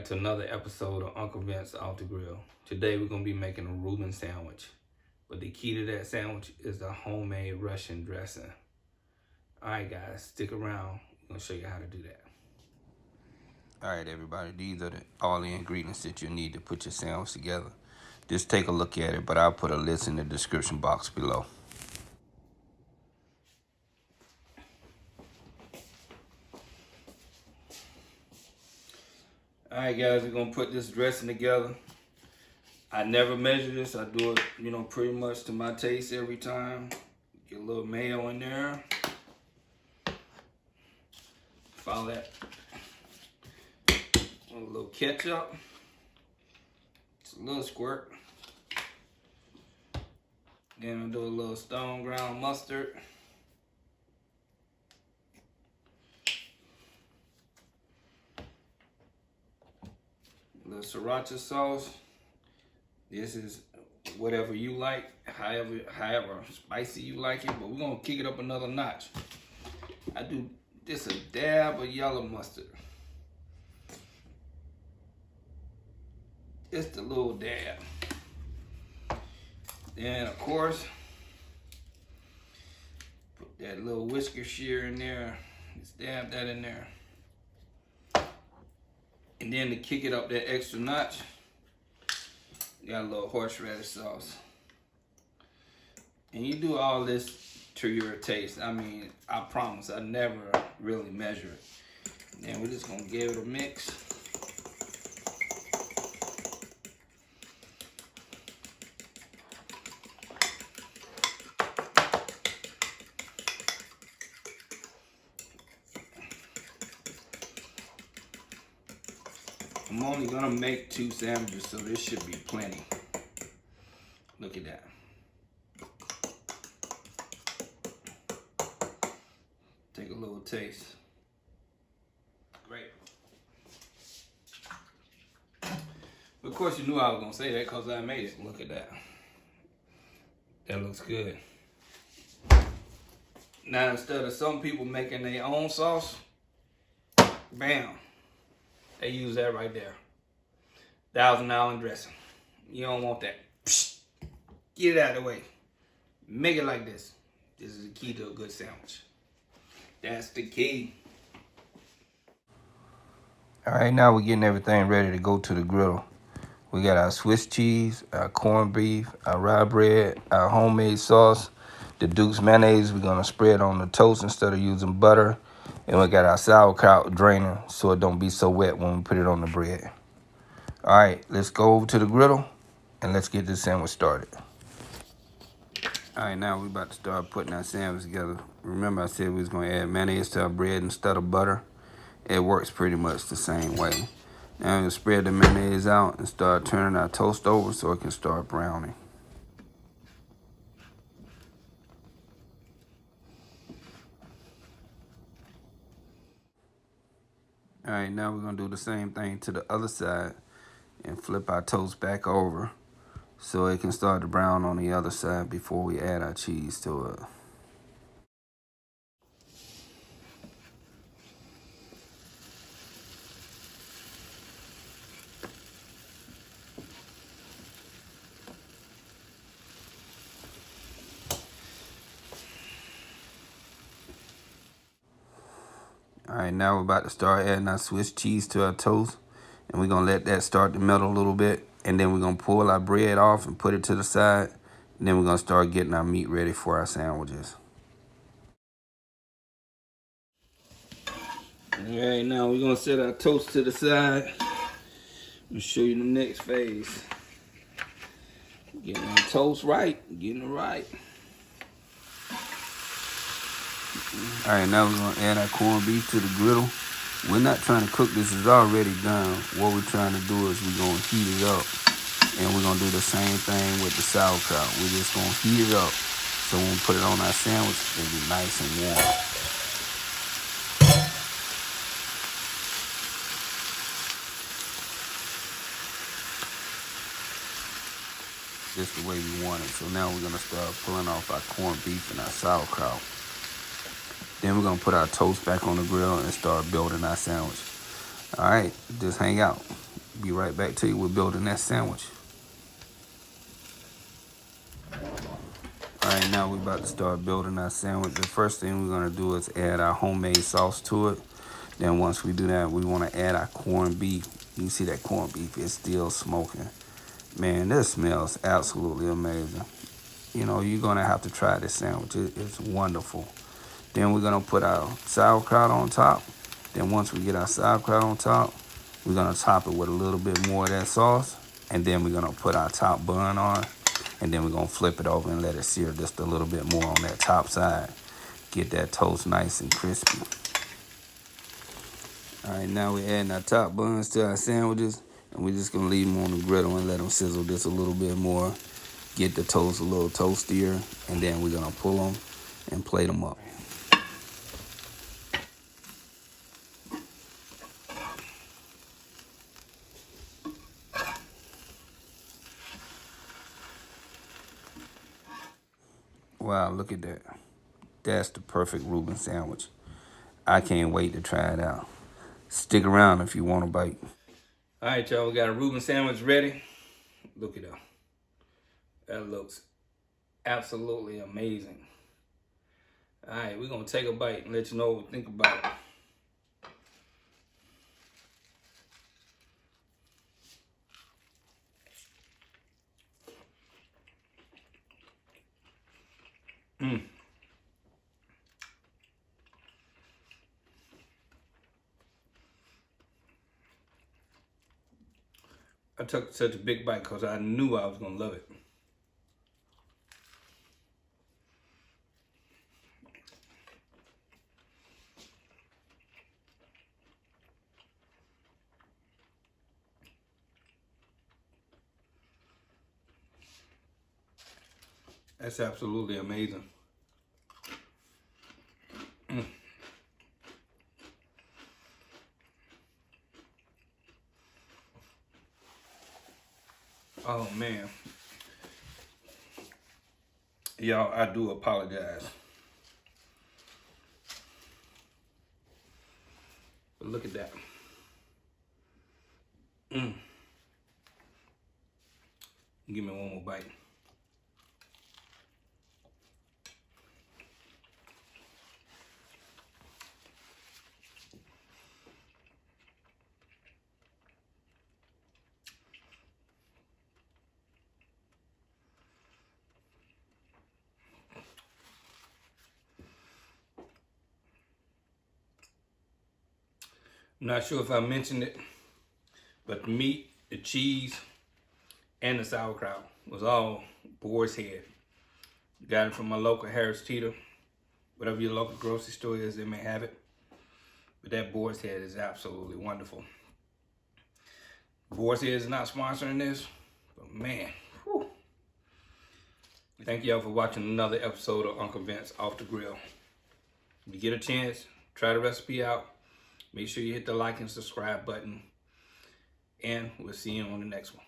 back to another episode of Uncle Vince Off the Grill. Today we're going to be making a Reuben sandwich. But the key to that sandwich is the homemade Russian dressing. Alright guys, stick around. I'm going to show you how to do that. Alright everybody, these are all the ingredients that you need to put your sandwich together. Just take a look at it, but I'll put a list in the description box below. Alright guys, we're gonna put this dressing together. I never measure this. I do it, pretty much to my taste every time. Get a little mayo in there. Follow that. A little ketchup. Just a little squirt. Then I'll do a little stone ground mustard. The Sriracha sauce. This is whatever you like, however spicy you like it, but we're gonna kick it up another notch. I do just a dab of yellow mustard. Just a little dab. Then of course, put that little Worcestershire in there. Just dab that in there. And then to kick it up that extra notch, got a little horseradish sauce. And you do all this to your taste. I mean, I promise, I never really measure it. Then we're just gonna give it a mix. I'm only gonna make 2 sandwiches, so this should be plenty. Look at that. Take a little taste. Great. Of course, you knew I was gonna say that because I made it. Look at that. That looks good. Now, instead of some people making their own sauce, bam. They use that right there. $1,000 dressing. You don't want that. Psst. Get it out of the way. Make it like this. This is the key to a good sandwich. That's the key. All right, now we're getting everything ready to go to the griddle. We got our Swiss cheese, our corned beef, our rye bread, our homemade sauce, the Dukes Mayonnaise. We're gonna spread on the toast instead of using butter. And we got our sauerkraut drainer so it don't be so wet when we put it on the bread. All right, let's go over to the griddle and let's get this sandwich started. All right, now we're about to start putting our sandwich together. Remember I said we was gonna add mayonnaise to our bread instead of butter. It works pretty much the same way. Now we're gonna spread the mayonnaise out and start turning our toast over so it can start browning. All right, now we're gonna do the same thing to the other side and flip our toast back over so it can start to brown on the other side before we add our cheese to it. All right, now we're about to start adding our Swiss cheese to our toast. And we're going to let that start to melt a little bit. And then we're going to pull our bread off and put it to the side. And then we're going to start getting our meat ready for our sandwiches. All right, now we're going to set our toast to the side. I'll show you the next phase. Getting our toast right, getting it right. All right, now we're gonna add our corned beef to the griddle. We're not trying to cook this, it's already done. What we're trying to do is we're gonna heat it up. And we're gonna do the same thing with the sauerkraut. We're just gonna heat it up. So when we put it on our sandwich, it'll be nice and warm. Just the way we want it. So now we're gonna start pulling off our corned beef and our sauerkraut. Then we're gonna put our toast back on the grill and start building our sandwich. All right, just hang out. Be right back to you with building that sandwich. All right, now we're about to start building our sandwich. The first thing we're gonna do is add our homemade sauce to it. Then once we do that, we wanna add our corned beef. You can see that corned beef is still smoking. Man, this smells absolutely amazing. You know, you're gonna have to try this sandwich. It's wonderful. Then we're gonna put our sauerkraut on top. Then once we get our sauerkraut on top, we're gonna top it with a little bit more of that sauce. And then we're gonna put our top bun on. And then we're gonna flip it over and let it sear just a little bit more on that top side. Get that toast nice and crispy. All right, now we're adding our top buns to our sandwiches. And we're just gonna leave them on the griddle and let them sizzle just a little bit more. Get the toast a little toastier. And then we're gonna pull them and plate them up. Wow, look at that. That's the perfect Reuben sandwich. I can't wait to try it out. Stick around if you want a bite. All right, y'all, we got a Reuben sandwich ready. Look at that. That looks absolutely amazing. All right, we're gonna take a bite and let you know what we think about it. I took such a big bite because I knew I was gonna love it. That's absolutely amazing. Oh man. Y'all, I do apologize. But look at that. Give me one more bite. I'm not sure if I mentioned it, but the meat, the cheese, and the sauerkraut was all boar's head. Got it from my local Harris Teeter. Whatever your local grocery store is, they may have it. But that boar's head is absolutely wonderful. Boar's head is not sponsoring this, but man, whew. Thank y'all for watching another episode of Uncle Vince Off the Grill. If you get a chance, try the recipe out. Make sure you hit the like and subscribe button. And we'll see you on the next one.